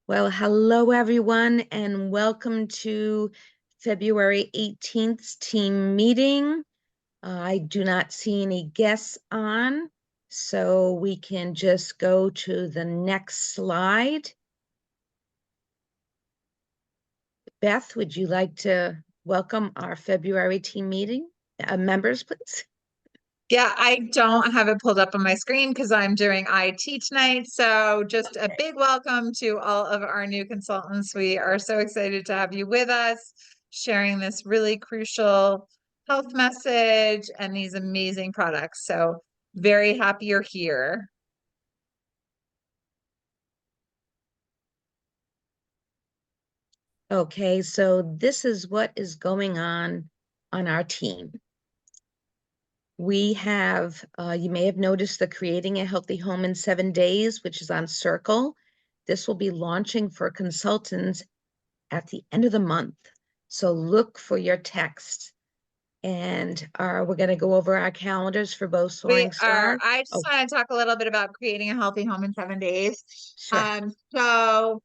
Well, hello everyone, and welcome to February 18th team meeting. I do not see any guests on, so we can just go to the next slide. Beth, would you like to welcome our February team meeting members, please? Yeah, I don't have it pulled up on my screen because I'm doing IT tonight. So just a big welcome to all of our new consultants. We are so excited to have you with us, sharing this really crucial health message and these amazing products. So very happy you're here. Okay, so this is what is going on our team. We have, you may have noticed the Creating a Healthy Home in 7 Days, which is on Circle. This will be launching for consultants at the end of the month. So look for your text. And we're going to go over our calendars for both We Soaring are, Star. I just Oh, want to talk a little bit about creating a healthy home in 7 days. sure. So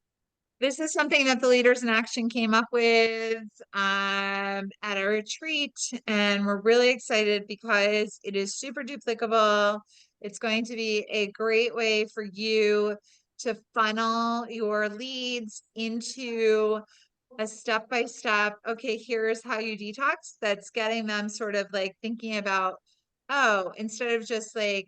this is something that the Leaders in Action came up with at a retreat, and we're really excited because it is super duplicable. It's going to be a great way for you to funnel your leads into a step-by-step, okay, here's how you detox. That's getting them sort of like thinking about, oh, instead of just like,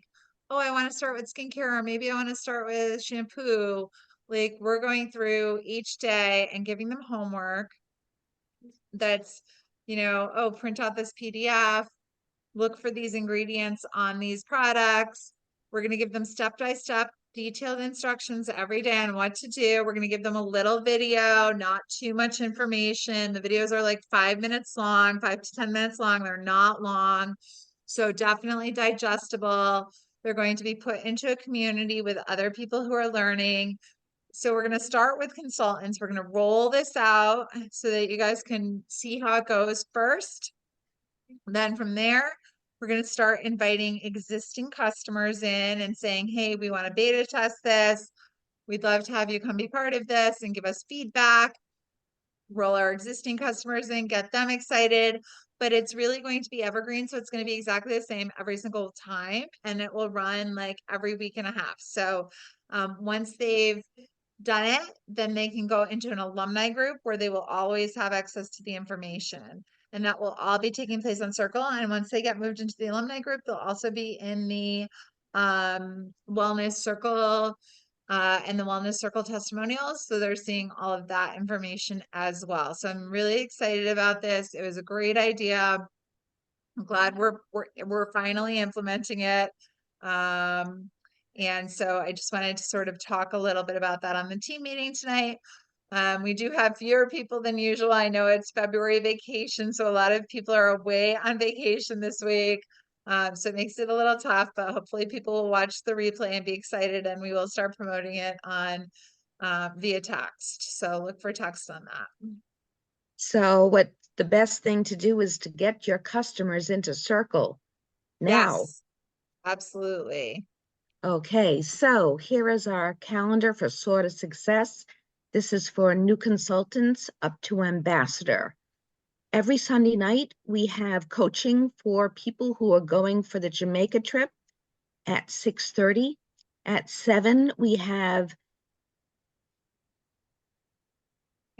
oh, I want to start with skincare, or maybe I want to start with shampoo. Like we're going through each day and giving them homework that's, oh, print out this PDF, look for these ingredients on these products. We're going to give them step-by-step detailed instructions every day on what to do. We're going to give them a little video, not too much information. The videos are like 5 minutes long, 5 to 10 minutes long. They're not long. So definitely digestible. They're going to be put into a community with other people who are learning. So we're going to start with consultants. We're going to roll this out so that you guys can see how it goes first. Then from there, we're going to start inviting existing customers in and saying, hey, we want to beta test this. We'd love to have you come be part of this and give us feedback. Roll our existing customers in, get them excited. But it's really going to be evergreen. So it's going to be exactly the same every single time. And it will run like every week and a half. So once they've done it, then they can go into an alumni group where they will always have access to the information. And that will all be taking place on Circle. And once they get moved into the alumni group, they'll also be in the Wellness Circle and the Wellness Circle testimonials. So they're seeing all of that information as well. So I'm really excited about this. It was a great idea. I'm glad we're finally implementing it. And so I just wanted to sort of talk a little bit about that on the team meeting tonight. We do have fewer people than usual. I know it's February vacation, so a lot of people are away on vacation this week. So it makes it a little tough, but hopefully people will watch the replay and be excited, and we will start promoting it on via text. So look for text on that. So what the best thing to do is to get your customers into Circle now. Yes, absolutely. Okay, so here is our calendar for Soar to Success. This is for new consultants up to ambassador. Every Sunday night, we have coaching for people who are going for the Jamaica trip at 6:30. At 7, we have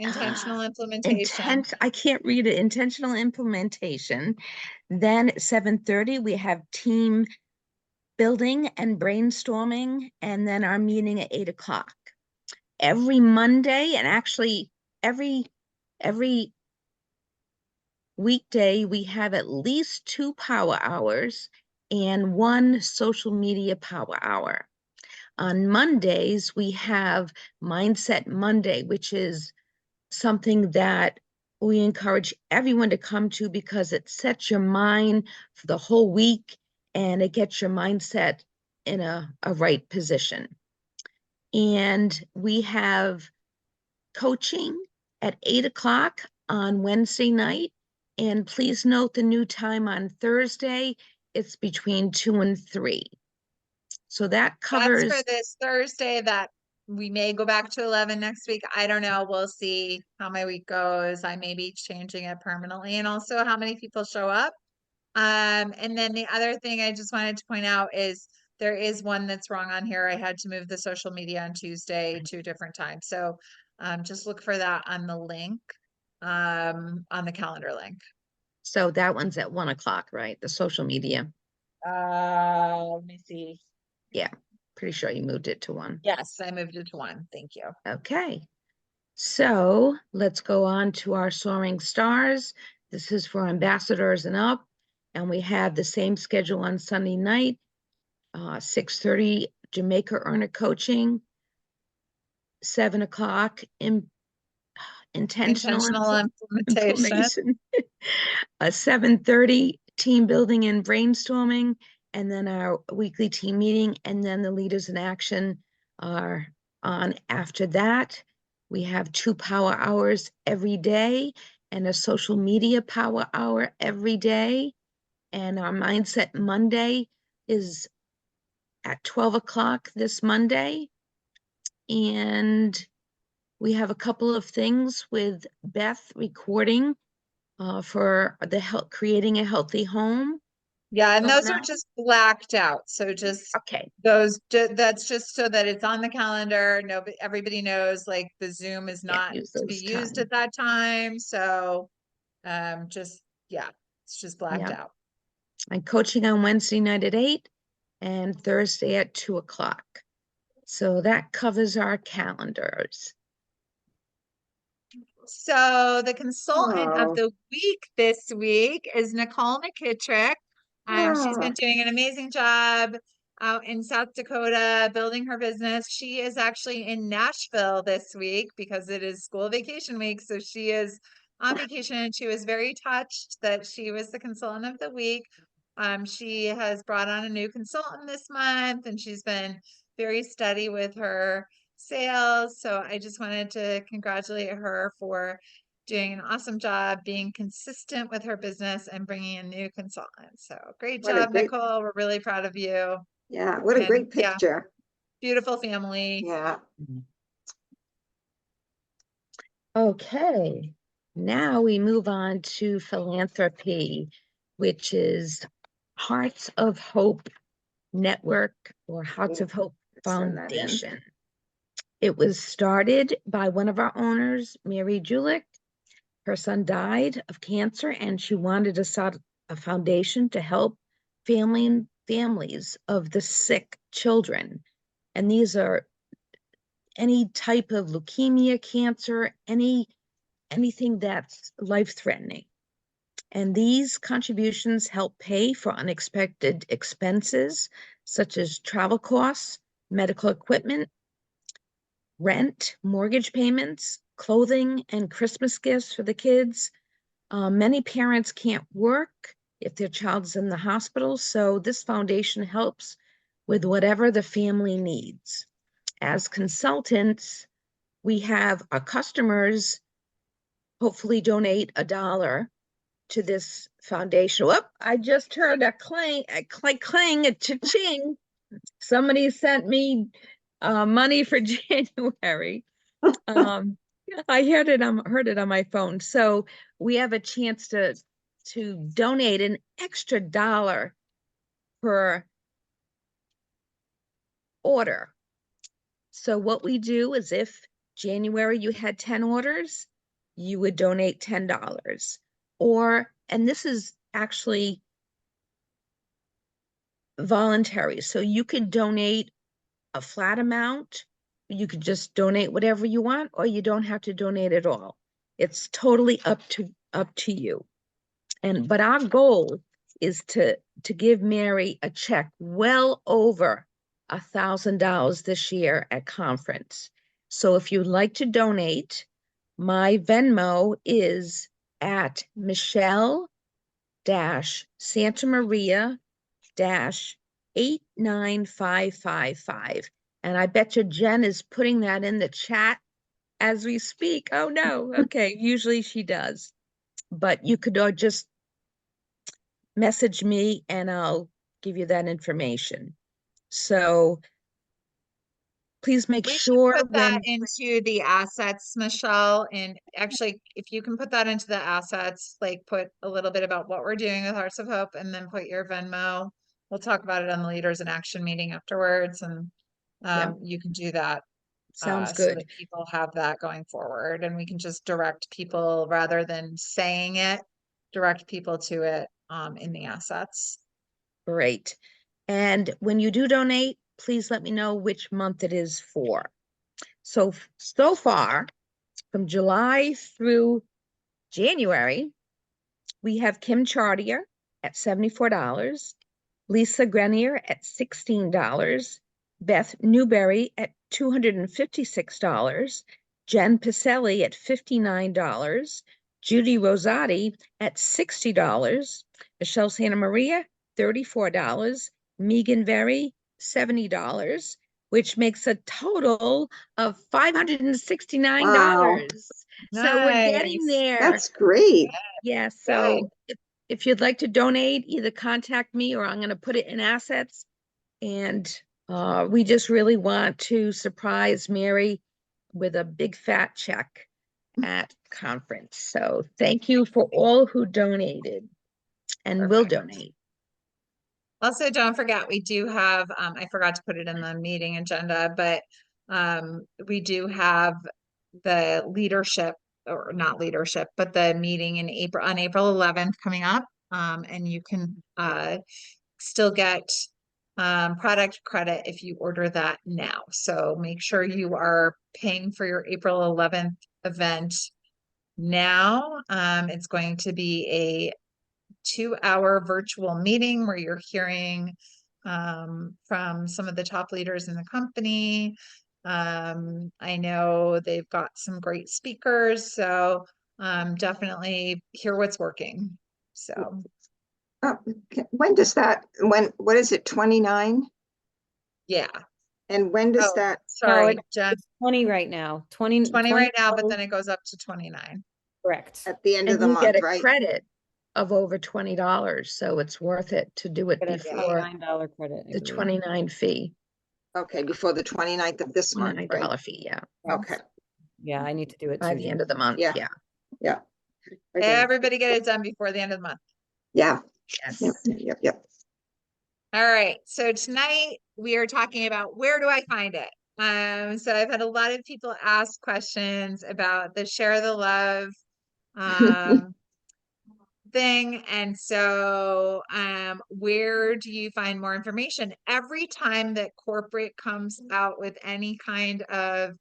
Intentional implementation. intent, I can't read it, intentional implementation. Then at 7:30, we have team building and brainstorming, and then our meeting at 8 o'clock. Every Monday, and actually every weekday, we have at least 2 power hours and 1 social media power hour. On Mondays, we have Mindset Monday, which is something that we encourage everyone to come to because it sets your mind for the whole week and it gets your mindset in a right position. And we have coaching at 8 o'clock on Wednesday night. And please note the new time on Thursday, it's between 2 and 3. So that That's for covers, this Thursday that we may go back to 11 next week. I don't know. We'll see how my week goes. I may be changing it permanently, and also how many people show up. And then the other thing I just wanted to point out is there is one that's wrong on here. I had to move the social media on Tuesday 2 different times. So just look for that on the link, on the calendar link. So that one's at 1 o'clock, right? The social media. Let me see. Yeah, pretty sure you moved it to 1. Yes, I moved it to 1. Thank you. Okay. So let's go on to our Soaring Stars. This is for ambassadors and up. And we have the same schedule on Sunday night, 6:30 Jamaica Earner Coaching, 7 o'clock intentional Intentional implementation. inflammation, 7:30 team building and brainstorming, and then our weekly team meeting, and then the leaders in action are on after that. We have 2 power hours every day and a social media power hour every day. And our Mindset Monday is at 12 o'clock this Monday. And we have a couple of things with Beth recording for the creating a healthy home. Yeah, and Oh, those are no. just blacked out. So just Okay. that's just so that it's on the calendar. Nobody, everybody knows like the Zoom is Can't not use to be those used times. at that time. So just yeah, it's just blacked Yeah. out. I'm coaching on Wednesday night at 8 and Thursday at 2 o'clock. So that covers our calendars. So the consultant of Oh, the week this week is Nicole McKittrick. She's been oh, doing an amazing job out in South Dakota building her business. She is actually in Nashville this week because it is school vacation week. So she is on vacation, and she was very touched that she was the consultant of the week. She has brought on a new consultant this month, and she's been very steady with her sales. So I just wanted to congratulate her for doing an awesome job, being consistent with her business and bringing in new consultants. So great what a job, great, Nicole. We're really proud of you. yeah, what a And great yeah, picture. beautiful family. Yeah. Okay. Now we move on to philanthropy, which is Hearts of Hope Network or Hearts of Hope Send that in. Foundation. It was started by one of our owners, Mary Julick. Her son died of cancer, and she wanted to start a foundation to help families of the sick children. And these are any type of leukemia, cancer, anything that's life-threatening. And these contributions help pay for unexpected expenses such as travel costs, medical equipment, rent, mortgage payments, clothing, and Christmas gifts for the kids. Many parents can't work if their child's in the hospital, so this foundation helps with whatever the family needs. As consultants, we have our customers hopefully donate $1 to this foundation. Whoop, I just heard a clang, a clang, a cha-ching. Somebody sent me money for January. I heard it on my phone. So we have a chance to donate an extra $1 per order. So what we do is if January you had 10 orders, you would donate $10. Or, and this is actually voluntary. So you could donate a flat amount, you could just donate whatever you want, or you don't have to donate at all. It's totally up to you. But our goal is to give Mary a check well over $1,000 this year at conference. So if you'd like to donate, my Venmo is at Michelle Santa Maria 89555. And I bet you Jen is putting that in the chat as we speak. Oh no, okay, usually she does. But you could just message me and I'll give you that information. So please make We should sure put that when, into the assets, Michelle, and actually, if you can put that into the assets, like put a little bit about what we're doing with Hearts of Hope and then put your Venmo. We'll talk about it on the Leaders in Action meeting afterwards, and yeah, you can do that sounds so good. that people have that going forward, and we can just direct people rather than saying it, direct people to it in the assets. Great. And when you do donate, please let me know which month it is for. So far, from July through January, we have Kim Chartier at $74, Lisa Grenier at $16, Beth Newberry at $256, Jen Pacelli at $59, Judy Rosati at $60, Michelle Santa Maria, $34, Megan Very, $70, which makes a total of Wow, $569. So we're getting Nice. there. that's great. Yeah, Good. so if you'd like to donate, either contact me or I'm going to put it in assets. And we just really want to surprise Mary with a big fat check at conference. So thank you for all who donated and will Perfect. donate. Also, don't forget, we do have, I forgot to put it in the meeting agenda, but we do have the leadership, or not leadership, but the meeting in April, on April 11th coming up. And you can still get product credit if you order that now. So make sure you are paying for your April 11th event now. It's going to be a 2-hour virtual meeting where you're hearing from some of the top leaders in the company. I know they've got some great speakers, so definitely hear what's working. So When does what is it, 29? yeah. And when does Oh, that, sorry, No, Jen. it's 20 right now. 20, 20 20 right now, but then it goes up to 29. correct. at the end of And the you get month, a right? credit of over $20. So it's worth it to do it Get a before $29 credit, I the believe. 29 fee, Okay, before the 29th of this month, right? $29 fee. Yeah. Okay, Yeah, I need to do it By too. the end of the month. Yeah. Yeah. yeah. Okay. Everybody get it done before the end of the month. Yeah, Yes. yep. All right. So tonight we are talking about where do I find it? So I've had a lot of people ask questions about the share the love thing. And so where do you find more information? Every time that corporate comes out with any kind of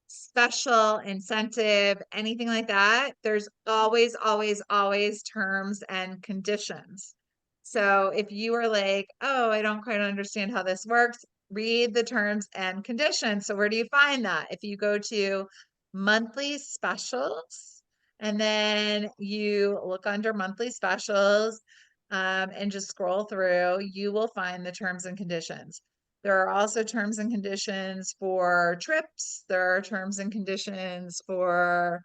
special incentive, anything like that, there's always, always, always terms and conditions. So if you are like, oh, I don't quite understand how this works, read the terms and conditions. So where do you find that? If you go to monthly specials and then you look under monthly specials and just scroll through, you will find the terms and conditions. There are also terms and conditions for trips. There are terms and conditions for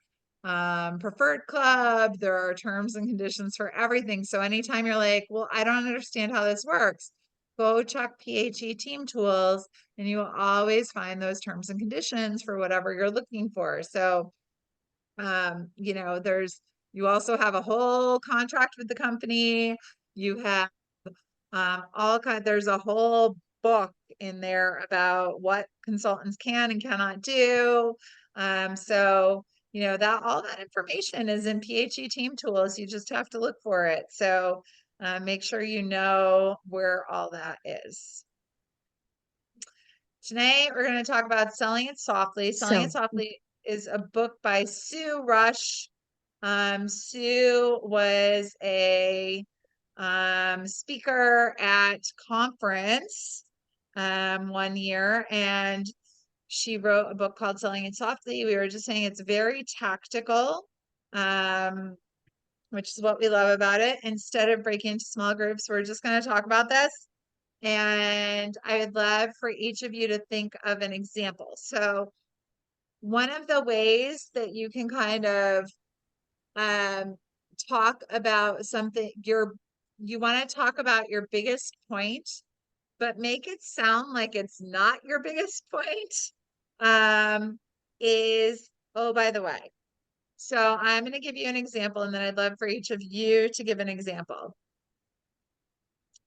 preferred club. There are terms and conditions for everything. So anytime you're like, well, I don't understand how this works, go check PHE Team Tools and you will always find those terms and conditions for whatever you're looking for. So, you also have a whole contract with the company. You have there's a whole book in there about what consultants can and cannot do. That all that information is in PHE Team Tools. You just have to look for it. So make sure you know where all that is. Tonight, we're going to talk about Selling It Softly. Selling It Softly is a book by Sue Rush. Sue was a speaker at conference one year, and she wrote a book called Selling It Softly. We were just saying it's very tactical, which is what we love about it. Instead of breaking into small groups, we're just going to talk about this. And I would love for each of you to think of an example. So one of the ways that you can kind of talk about something, you want to talk about your biggest point but make it sound like it's not your biggest point, is, oh, by the way. So I'm going to give you an example, and then I'd love for each of you to give an example.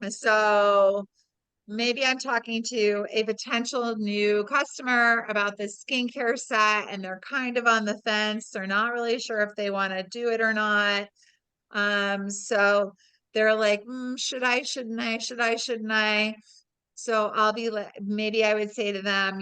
So maybe I'm talking to a potential new customer about this skincare set, and they're kind of on the fence. They're not really sure if they want to do it or not. So they're like, should I, shouldn't I, should I, shouldn't I? So I'll be like, maybe I would say to them,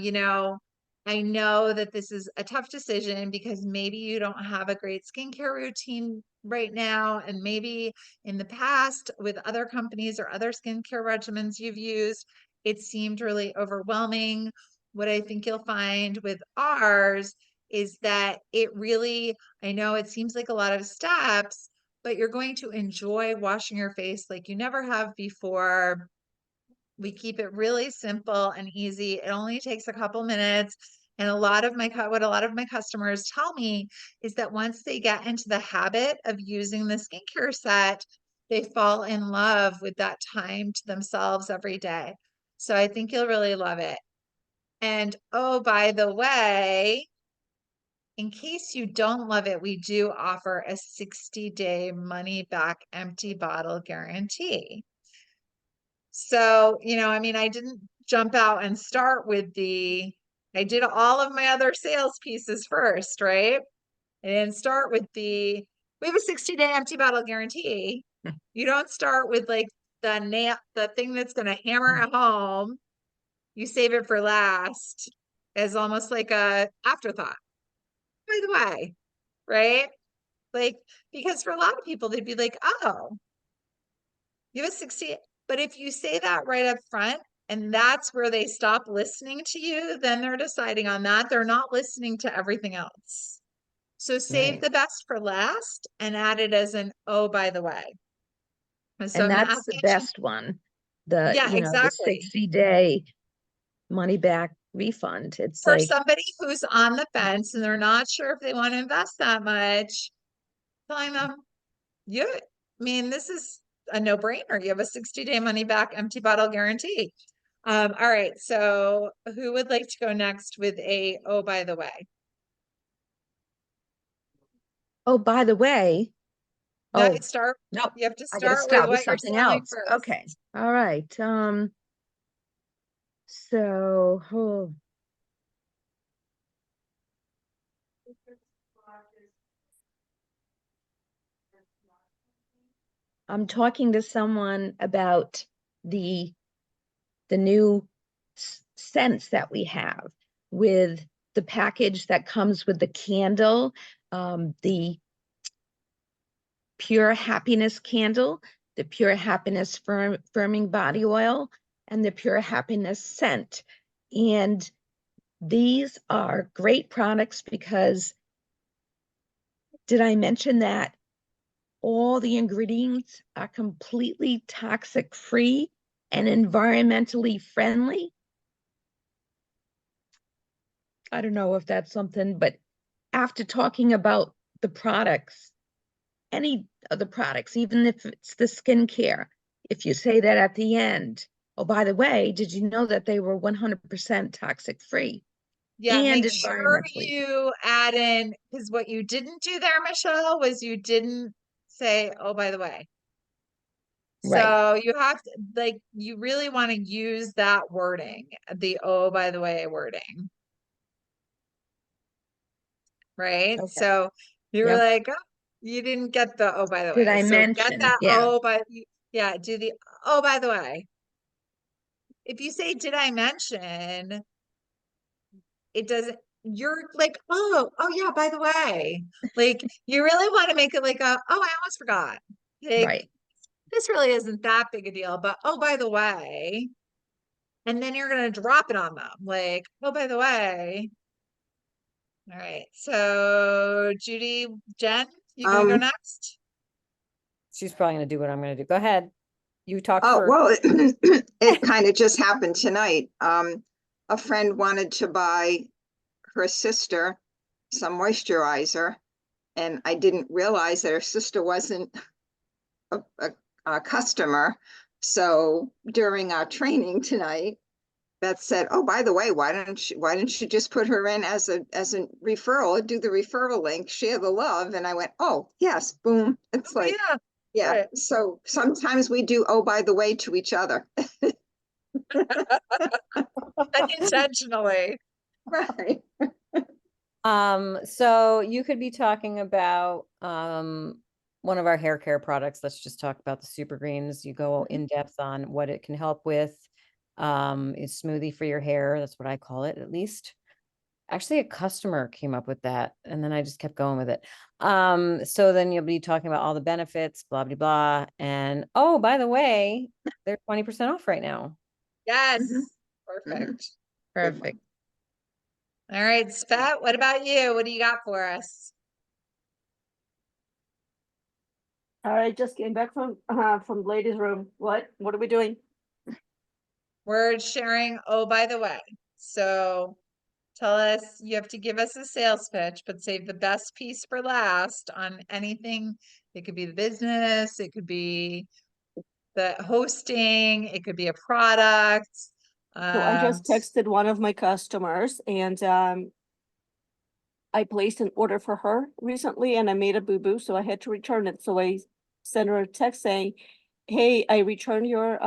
I know that this is a tough decision because maybe you don't have a great skincare routine right now. And maybe in the past with other companies or other skincare regimens you've used, it seemed really overwhelming. What I think you'll find with ours is that it really, I know it seems like a lot of steps, but you're going to enjoy washing your face like you never have before. We keep it really simple and easy. It only takes a couple minutes. And what a lot of my customers tell me is that once they get into the habit of using the skincare set, they fall in love with that time to themselves every day. So I think you'll really love it. And oh, by the way, in case you don't love it, we do offer a 60-day money back empty bottle guarantee. So, I mean, I didn't jump out and start with I did all of my other sales pieces first, right? I didn't start with we have a 60-day empty bottle guarantee. You don't start with like the thing that's going to hammer at home. You save it for last as almost like a afterthought, by the way, right? Like, because for a lot of people, they'd be like, oh, you have a 60, but if you say that right up front, and that's where they stop listening to you, then they're deciding on that. They're not listening to everything else. So save Right. the best for last and add it as an, oh, by the way. So And I'm that's the asking, best one. yeah, The exactly. 60-day money back refund. It's For like, somebody who's on the fence and they're not sure if they want to invest that much, telling them, I mean, this is a no-brainer. You have a 60-day money back empty bottle guarantee. All right, so who would like to go next with oh, by the way? oh, by the way, No, oh, no, you have to I gotta start with start with what you're something selling else. first. Okay. All right. So, I'm talking to someone about the new scents that we have with the package that comes with the candle, the Pure Happiness candle, the Pure Happiness firming body oil, and the Pure Happiness scent. And these are great products because did I mention that all the ingredients are completely toxic free and environmentally friendly? I don't know if that's something, but after talking about the products, any of the products, even if it's the skincare, if you say that at the end, oh, by the way, did you know that they were 100% toxic free Yeah, and make sure environmentally? you add in, because what you didn't do there, Michelle, was you didn't say, oh, by the way. Right. So you have to, like, you really want to use that wording, the oh, by the way wording. Right? Okay. So you were Yep. like, oh, you didn't get the oh, by the Did way. I So get mention? that Yeah. yeah, do the oh, by the way. If you say, did I mention, it doesn't, you're like, oh, yeah, by the way. Like, you really want to make it like oh, I almost forgot. Like, Right. this really isn't that big a deal, but oh, by the way. And then you're going to drop it on them. Like, oh, by the way. All right. So, Judy, Jen, you going to go Um, next? She's probably gonna do what I'm gonna do. Go ahead. You talk oh, first. well, it kind of just happened tonight. A friend wanted to buy her sister some moisturizer, and I didn't realize that her sister wasn't a customer. So during our training tonight, Beth said, "Oh, by the way, why don't you just put her in as a referral, do the referral link, share the love?" And I went, "Oh, yes, boom." It's like, Yeah, yeah. right. So sometimes we do, "Oh, by the way," to each other. Unintentionally. Right. So you could be talking about, one of our hair care products. Let's just talk about the Super Greens. You go in depth on what it can help with. It's smoothie for your hair. That's what I call it, at least. Actually, a customer came up with that, and then I just kept going with it. So then you'll be talking about all the benefits, blah, blah, blah. And oh, by the way, they're 20% off right now. Yes, Mhm. perfect. Perfect. All right, Svet, what about you? What do you got for us? All right, just came back from the ladies' room. What are we doing? We're sharing, oh, by the way. So tell us, you have to give us a sales pitch, but save the best piece for last on anything. It could be the business, it could be the hosting, it could be a product. So I just texted one of my customers and I placed an order for her recently and I made a boo-boo, so I had to return it. So I sent her a text saying, "Hey, I returned your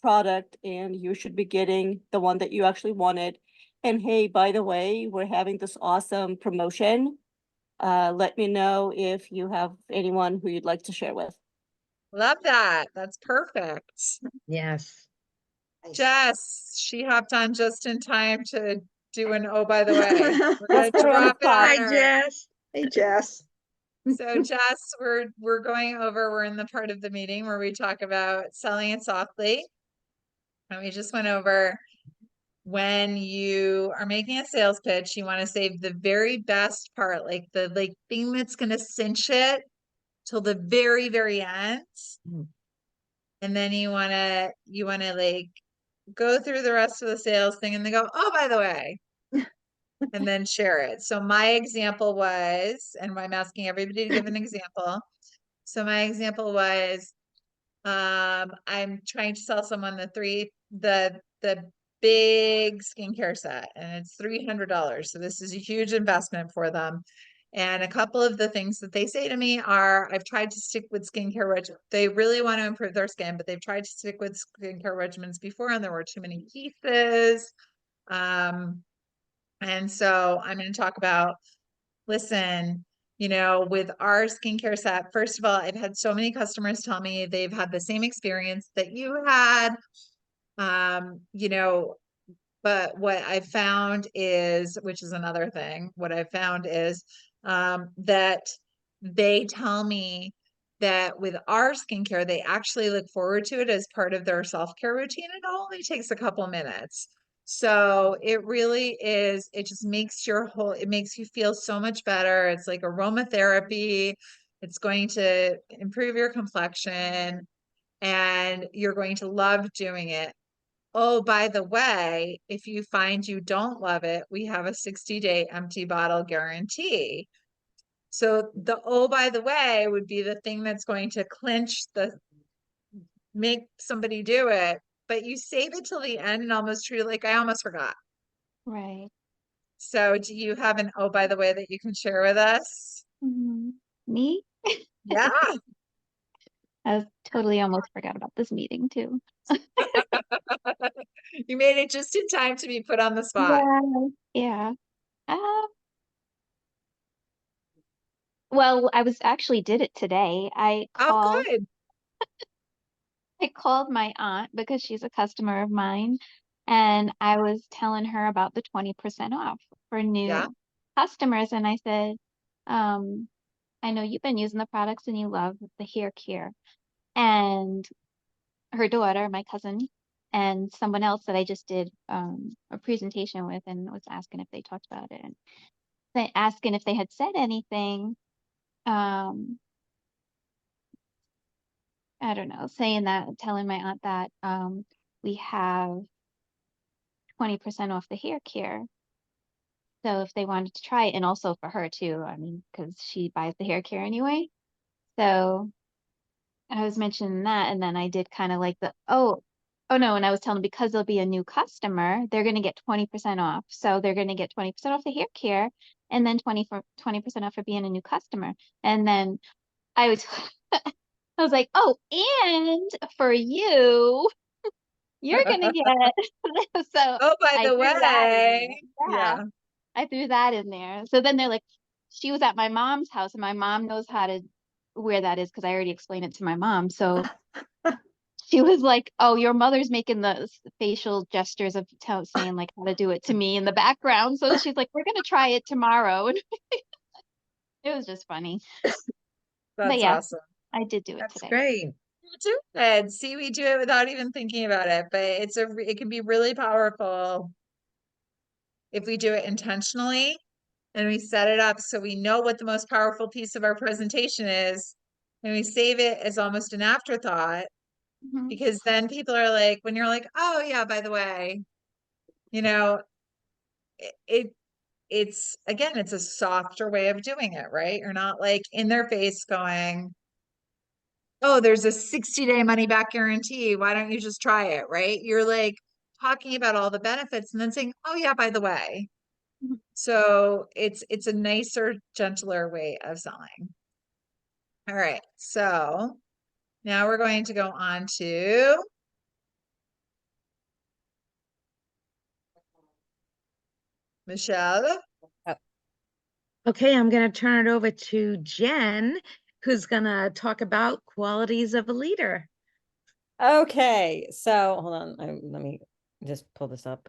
product and you should be getting the one that you actually wanted. And hey, by the way, we're having this awesome promotion. Let me know if you have anyone who you'd like to share with." Love that. That's perfect. Yes. Nice. Jess, she hopped on just in time to do an oh, by the way. We're Let's gonna put her on the drop it spot. on Hi, her. Jess. Hey, Jess. So Jess, we're going over, we're in the part of the meeting where we talk about selling it softly. And we just went over when you are making a sales pitch, you want to save the very best part, like the thing that's gonna cinch it till the very, very end. Mm. And then you wanna like go through the rest of the sales thing and then go, oh, by the way, and then share it. So my example was, and I'm asking everybody to give an example. So my example was, I'm trying to sell someone the big skincare set, and it's $300. So this is a huge investment for them. And a couple of the things that they say to me are, I've tried to stick with skincare regimens. They really want to improve their skin, but they've tried to stick with skincare regimens before, and there were too many pieces. And so I'm going to talk about, listen, with our skincare set, first of all, I've had so many customers tell me they've had the same experience that you had. But what I found is, which is another thing, what I found is that they tell me that with our skincare, they actually look forward to it as part of their self-care routine. It only takes a couple minutes. So it really is, it just makes it makes you feel so much better. It's like aromatherapy. It's going to improve your complexion and you're going to love doing it. Oh, by the way, if you find you don't love it, we have a 60-day empty bottle guarantee. So the oh, by the way, would be the thing that's going to make somebody do it, but you save it till the end and almost treat it like I almost forgot. Right. So do you have an oh, by the way that you can share with us? Me? Yeah. I totally almost forgot about this meeting too. You made it just in time to be put on the spot. Yeah. Uh, well, I was actually did it today. Oh, good. I called my aunt because she's a customer of mine, and I was telling her about the 20% off for new Yeah. customers, and I said, I know you've been using the products and you love the hair care. And her daughter, my cousin, and someone else that I just did a presentation with and was asking if they talked about it and asking if they had said anything. I don't know, telling my aunt that we have 20% off the hair care. So if they wanted to try it, and also for her too, I mean, because she buys the hair care anyway. So I was mentioning that, and then I did kind of like oh no, and I was telling them because they'll be a new customer, they're gonna get 20% off. So they're gonna get 20% off the hair care and then 20% off for being a new customer. And then I was I was like, oh, and for you, you're gonna get so Oh, by I the threw that in there. way. Yeah, Yeah. I threw that in there. So then they're like, she was at my mom's house, and my mom knows how to where that is because I already explained it to my mom. So she was like, "Oh, your mother's making the facial gestures of saying like how to do it to me in the background." So she's like, "We're gonna try it tomorrow," and it was just funny. But That's yeah, awesome. I did do it That's today. great. You do it. See, we do it without even thinking about it, but it can be really powerful if we do it intentionally and we set it up so we know what the most powerful piece of our presentation is, and we save it as almost an afterthought, Mhm. because then people are like, when you're like, oh yeah, by the way, you know, it it's again, it's a softer way of doing it, right? You're not like in their face going, oh, there's a 60-day money back guarantee. Why don't you just try it? Right? You're like talking about all the benefits and then saying, oh yeah, by the way. Mhm. So it's a nicer, gentler way of selling. All right. So now we're going to go on to Michelle. Okay, I'm going to turn it over to Jen, who's going to talk about qualities of a leader. Okay, so hold on. Let me just pull this up.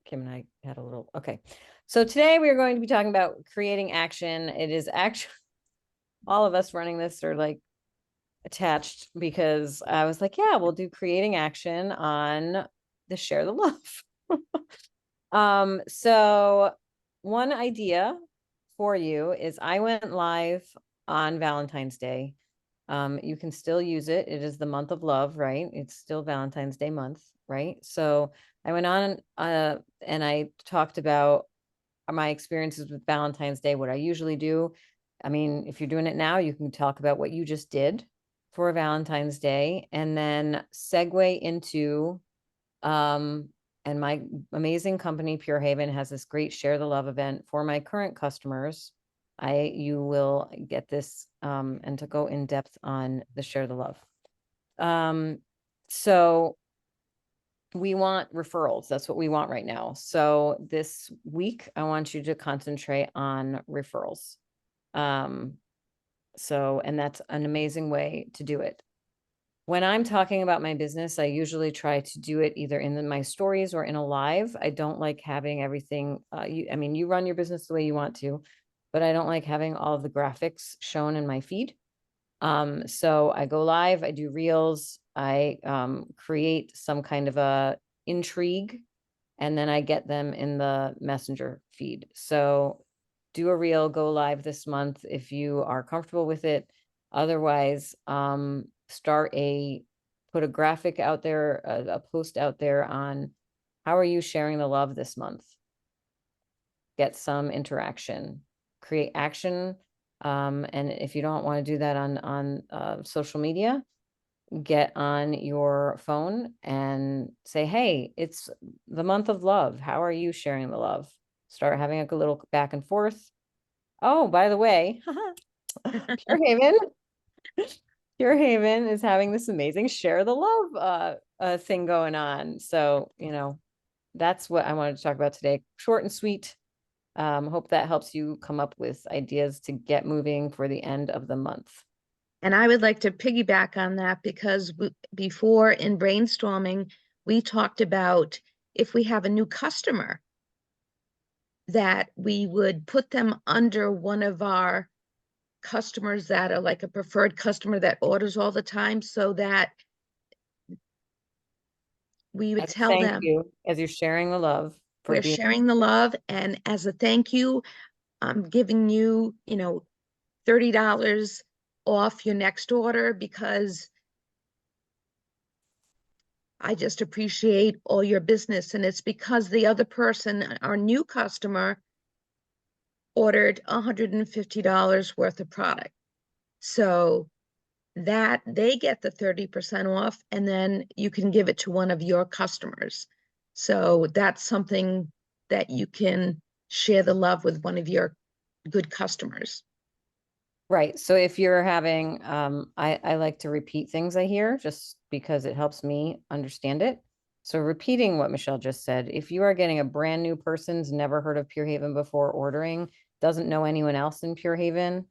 Kim and I had a little, okay. So today we are going to be talking about creating action. It is actually all of us running this are like attached because I was like, yeah, we'll do creating action on the share the love. So one idea for you is I went live on Valentine's Day. You can still use it. It is the month of love, right? It's still Valentine's Day month, right? So I went on and I talked about my experiences with Valentine's Day, what I usually do. I mean, if you're doing it now, you can talk about what you just did for Valentine's Day and then segue into and my amazing company Pure Haven has this great share the love event for my current customers. You will get this and to go in depth on the share the love. So we want referrals. That's what we want right now. So this week, I want you to concentrate on referrals. And that's an amazing way to do it. When I'm talking about my business, I usually try to do it either in my stories or in a live. I don't like having everything. You run your business the way you want to, but I don't like having all of the graphics shown in my feed. So I go live, I do reels, I create some kind of a intrigue, and then I get them in the messenger feed. So do a reel, go live this month if you are comfortable with it. Otherwise, put a graphic out there, a post out there on how are you sharing the love this month? Get some interaction, create action. And if you don't want to do that on social media, get on your phone and say, hey, it's the month of love. How are you sharing the love? Start having a little back and forth. Oh, by the way, Pure Haven. Pure Haven is having this amazing share the love thing going on. So, that's what I wanted to talk about today. Short and sweet. Hope that helps you come up with ideas to get moving for the end of the month. And I would like to piggyback on that because before in brainstorming, we talked about if we have a new customer, that we would put them under one of our customers that are like a preferred customer that orders all the time, so that we would tell Thank them you as you're sharing the love for we're being sharing the love, and as a thank you, I'm giving you, $30 off your next order because I just appreciate all your business. And it's because the other person, our new customer, ordered $150 worth of product. So that they get the 30% off, and then you can give it to one of your customers. So that's something that you can share the love with one of your good customers. Right. So if you're having, I like to repeat things I hear just because it helps me understand it. So repeating what Michelle just said, if you are getting a brand new person's never heard of Pure Haven before ordering, doesn't know anyone else in Pure Haven,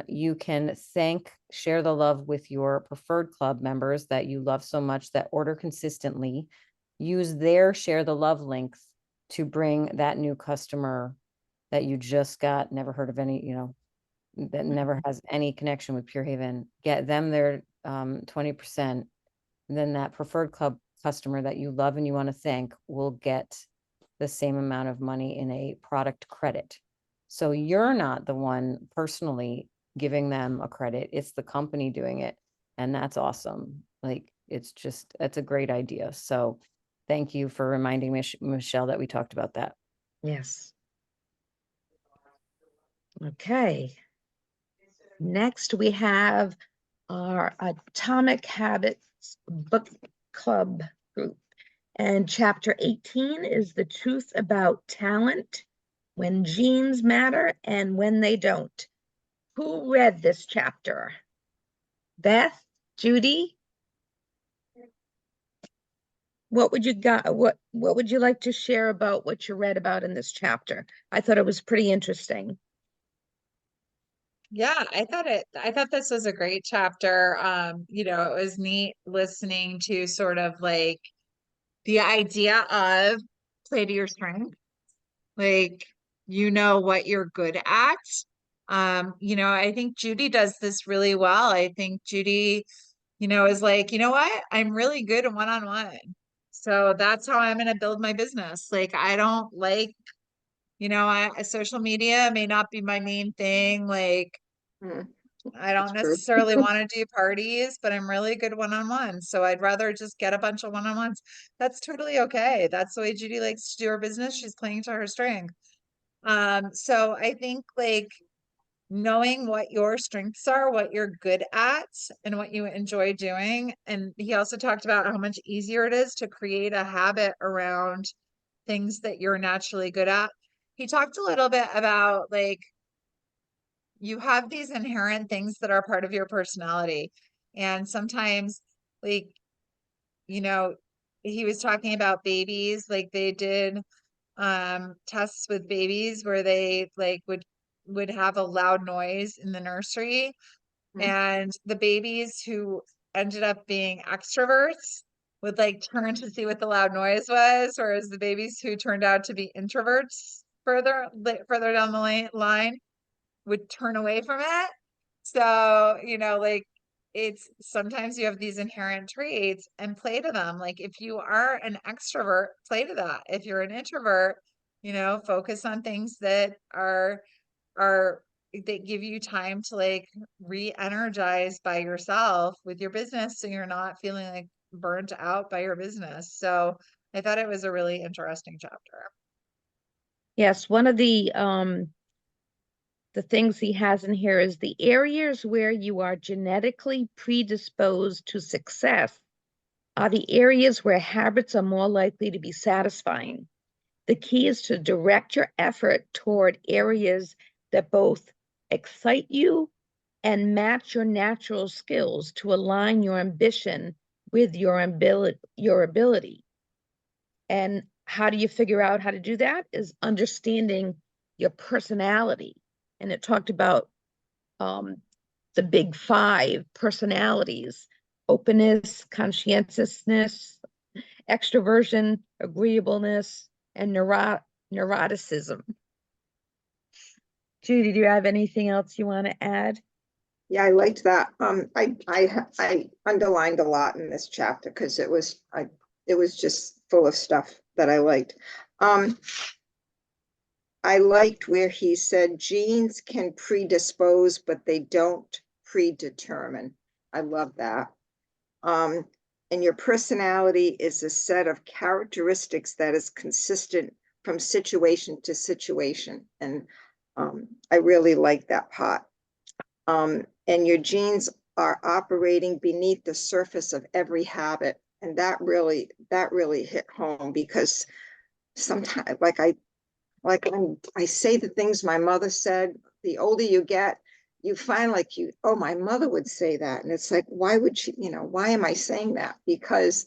you can share the love with your preferred club members that you love so much that order consistently. Use their share the love links to bring that new customer that you just got, never heard of any, that never has any connection with Pure Haven, get them their 20%. And then that preferred club customer that you love and you want to thank will get the same amount of money in a product credit. So you're not the one personally giving them a credit, it's the company doing it. And that's awesome. Like, it's a great idea. So thank you for reminding Michelle that we talked about that. Yes. Okay. Next, we have our Atomic Habits book club group. And chapter 18 is The Truth About Talent, When Genes Matter and When They Don't. Who read this chapter? Beth? Judy? What would you like to share about what you read about in this chapter? I thought it was pretty interesting. Yeah, I thought this was a great chapter. It was neat listening to sort of like the idea of play to your strength. Like, what you're good at. I think Judy does this really well. I think Judy, is like, you know what? I'm really good at one-on-one. So that's how I'm going to build my business. Like, I don't like, social media may not be my main thing. Like, Mm, I don't that's true. necessarily want to do parties, but I'm really good one-on-one. So I'd rather just get a bunch of one-on-ones. That's totally okay. That's the way Judy likes to do her business. She's playing to her strength. So I think like knowing what your strengths are, what you're good at, and what you enjoy doing. And he also talked about how much easier it is to create a habit around things that you're naturally good at. He talked a little bit about like you have these inherent things that are part of your personality. And sometimes, like, you know, he was talking about babies, like they did tests with babies where they like would have a loud noise in the nursery. Mhm. And the babies who ended up being extroverts would like turn to see what the loud noise was, whereas the babies who turned out to be introverts further down the line would turn away from it. So, like it's sometimes you have these inherent traits and play to them. Like if you are an extrovert, play to that. If you're an introvert, focus on things that are that give you time to like re-energize by yourself with your business so you're not feeling like burnt out by your business. So I thought it was a really interesting chapter. Yes, one of the things he has in here is the areas where you are genetically predisposed to success are the areas where habits are more likely to be satisfying. The key is to direct your effort toward areas that both excite you and match your natural skills to align your ambition with your ability. And how do you figure out how to do that? Is understanding your personality. And it talked about the big 5 personalities: openness, conscientiousness, extroversion, agreeableness, and neuroticism. Judy, do you have anything else you want to add? Yeah, I liked that. I underlined a lot in this chapter because it was just full of stuff that I liked. I liked where he said genes can predispose, but they don't predetermine. I love that. And your personality is a set of characteristics that is consistent from situation to situation. And I really like that part. And your genes are operating beneath the surface of every habit. And that really hit home, because sometimes, I say the things my mother said. The older you get, you find like oh, my mother would say that. And it's like, why would she, why am I saying that? Because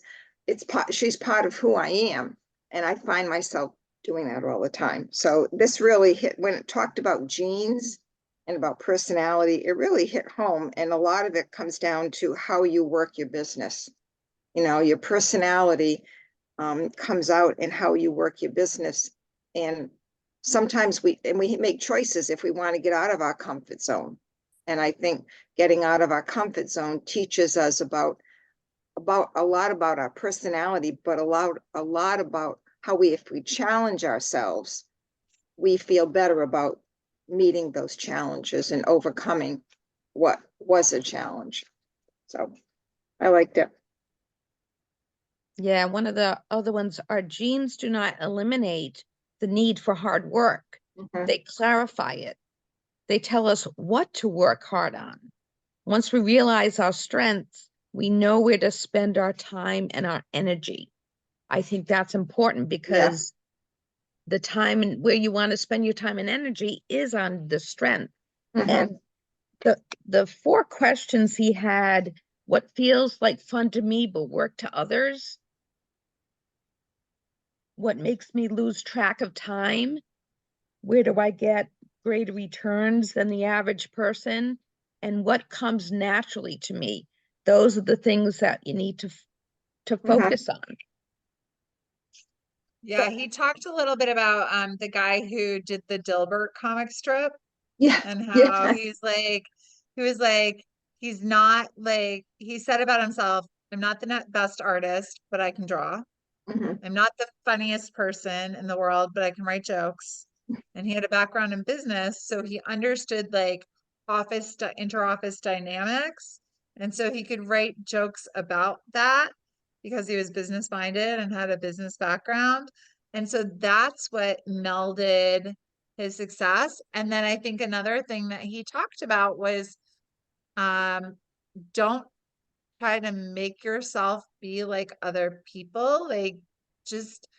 she's part of who I am. And I find myself doing that all the time. So this really hit, when it talked about genes and about personality, it really hit home. And a lot of it comes down to how you work your business. Your personality comes out in how you work your business. And sometimes we make choices if we want to get out of our comfort zone. And I think getting out of our comfort zone teaches us about a lot about our personality, but a lot about how if we challenge ourselves, we feel better about meeting those challenges and overcoming what was a challenge. So I liked it. Yeah, one of the other ones, our genes do not eliminate the need for hard work. Mhm. They clarify it. They tell us what to work hard on. Once we realize our strengths, we know where to spend our time and our energy. I think that's important because the time and where you want to spend your time and energy is on the strength. Mhm. And the 4 questions he had, what feels like fun to me but work to others? What makes me lose track of time? Where do I get greater returns than the average person? And what comes naturally to me? Those are the things that you need to Mhm. focus on. Yeah, he talked a little bit about the guy who did the Dilbert comic strip Yeah. and Yeah. how he was like, he's not like, he said about himself, I'm not the best artist, but I can draw. Mhm. I'm not the funniest person in the world, but I can write jokes. And he had a background in business, so he understood like interoffice dynamics. And so he could write jokes about that because he was business minded and had a business background. And so that's what melded his success. And then I think another thing that he talked about was don't try to make yourself be like other people. Like, just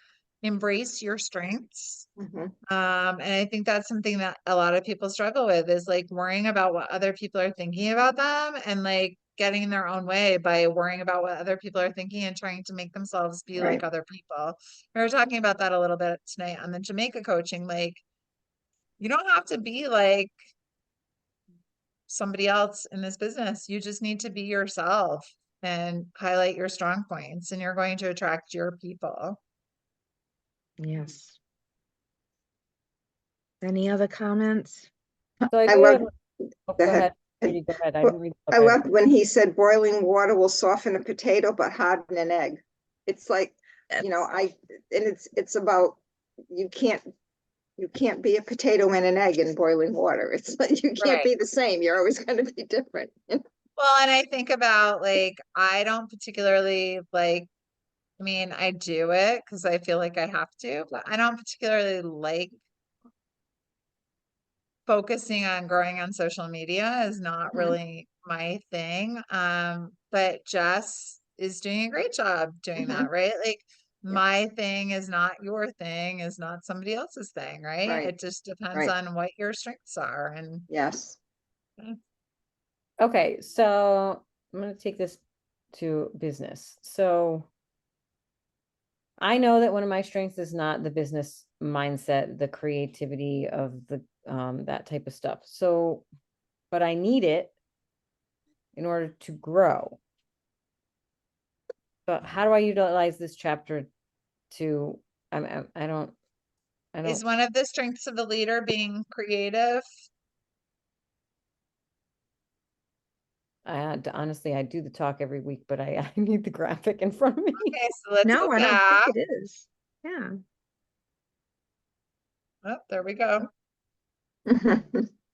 embrace your strengths. Mhm. And I think that's something that a lot of people struggle with, is like worrying about what other people are thinking about them, and like getting in their own way by worrying about what other people are thinking and trying to make themselves be Right. like other people. We were talking about that a little bit tonight on the Jamaica coaching. Like, you don't have to be like somebody else in this business. You just need to be yourself and highlight your strong points, and you're going to attract your people. Yes. Any other comments? So I I do love, have, oh, go go ahead. ahead, Judy, go ahead. I Well, didn't read the I book. loved when he said boiling water will soften a potato but harden an egg. It's like, and it's about, you can't be a potato and an egg in boiling water. It's like, you can't Right. be the same. You're always going to be different. Well, and I think about like, I don't particularly like, I mean, I do it because I feel like I have to, but I don't particularly like focusing on growing on social media is not Mhm. really my thing. But Jess is doing a great job doing that, right? Like, Yeah. my thing is not your thing, is not somebody else's thing, right? Right. It just depends Right. on what your strengths are. And Yes. Okay, so I'm going to take this to business. So I know that one of my strengths is not the business mindset, the creativity of the that type of stuff. So, but I need it in order to grow. But how do I utilize this chapter to, I don't, is one of the strengths of a leader being creative? honestly, I do the talk every week, but I need the graphic in front of me. Okay, so let's No, go I don't back. think it is. Yeah. Oh, there we go.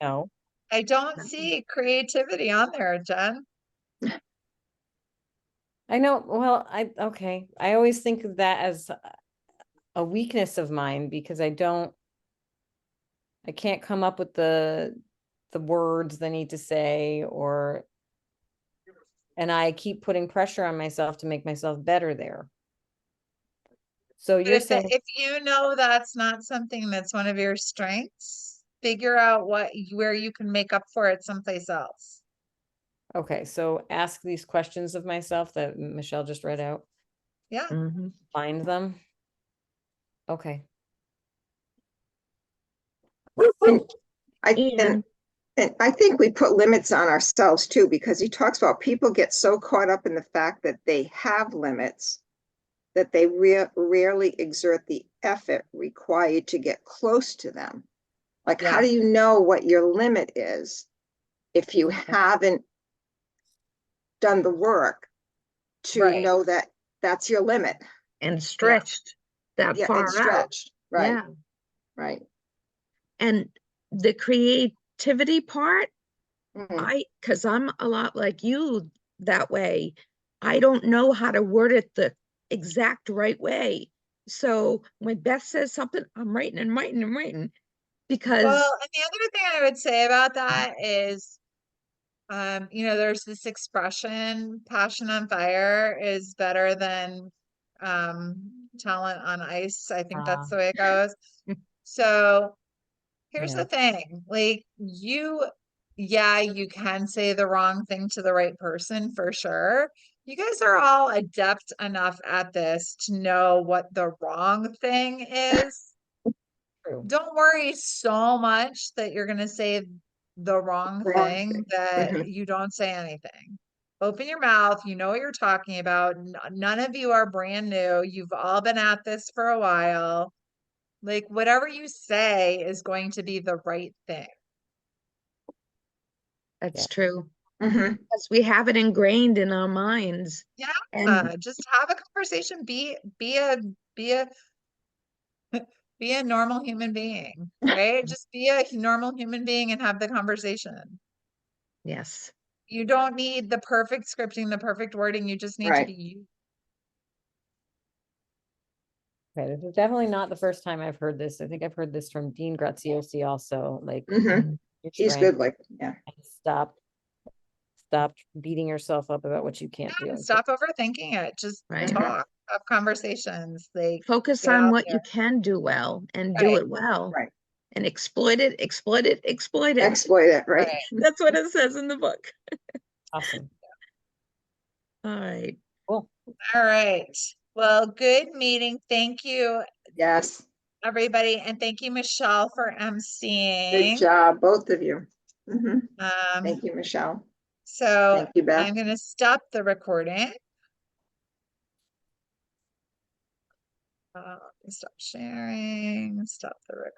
No. I don't see creativity on there, Jen. I know, well, okay. I always think of that as a weakness of mine because I can't come up with the words they need to say, or and I keep putting pressure on myself to make myself better there. So But you're if, saying, if you know that's not something that's one of your strengths, figure out where you can make up for it someplace else. okay, so ask these questions of myself that Michelle just read out, Yeah. Mhm. find them. Okay. And And I think we put limits on ourselves too, because he talks about people get so caught up in the fact that they have limits that they rarely exert the effort required to get close to them. Like, how Yeah. do you know what your limit is if you haven't done the work to Right. know that that's your limit? and stretched that Yeah, far it's out. stretched, right, Yeah. right. And the creativity part, Mhm. because I'm a lot like you that way, I don't know how to word it the exact right way. So when Beth says something, I'm writing and writing and writing because Well, and the other thing I would say about that is, you know, there's this expression, passion on fire is better than talent on ice. I think that's the way it goes. So here's Yeah. the thing, like yeah, you can say the wrong thing to the right person for sure. You guys are all adept enough at this to know what the wrong thing is. True. Don't worry so much that you're going to say the wrong Wrong thing thing. that Mhm. you don't say anything. Open your mouth. You know what you're talking about. None of you are brand new. You've all been at this for a while. Like, whatever you say is going to be the right thing. that's Yeah. true. Mhm. Because we have it ingrained in our minds. Yeah, And just have a conversation. Be a be a normal human being, right? Just be a normal human being and have the conversation. yes, You don't need the perfect scripting, the perfect wording. You just need to Right. be you. Okay, this is definitely not the first time I've heard this. I think I've heard this from Dean Graziosi also, like Mhm. your He's strength good, like, yeah. and stop beating yourself up about what you can't do. Yeah, and stop overthinking it. Just right. talk, have conversations. Like, Focus get on out what there. you can do well and do Right, it well Right. and exploit it, exploit it, exploit it. Exploit it, right? right. That's what it says in the book. Awesome. All right. Cool. All right. Well, good meeting. Thank you, Yes. everybody. And thank you, Michelle, for Good emceeing. job, both of you. Mhm. Um, Thank you, Michelle. so Thank you, Beth. I'm going to stop the recording. Stop sharing, stop the recording.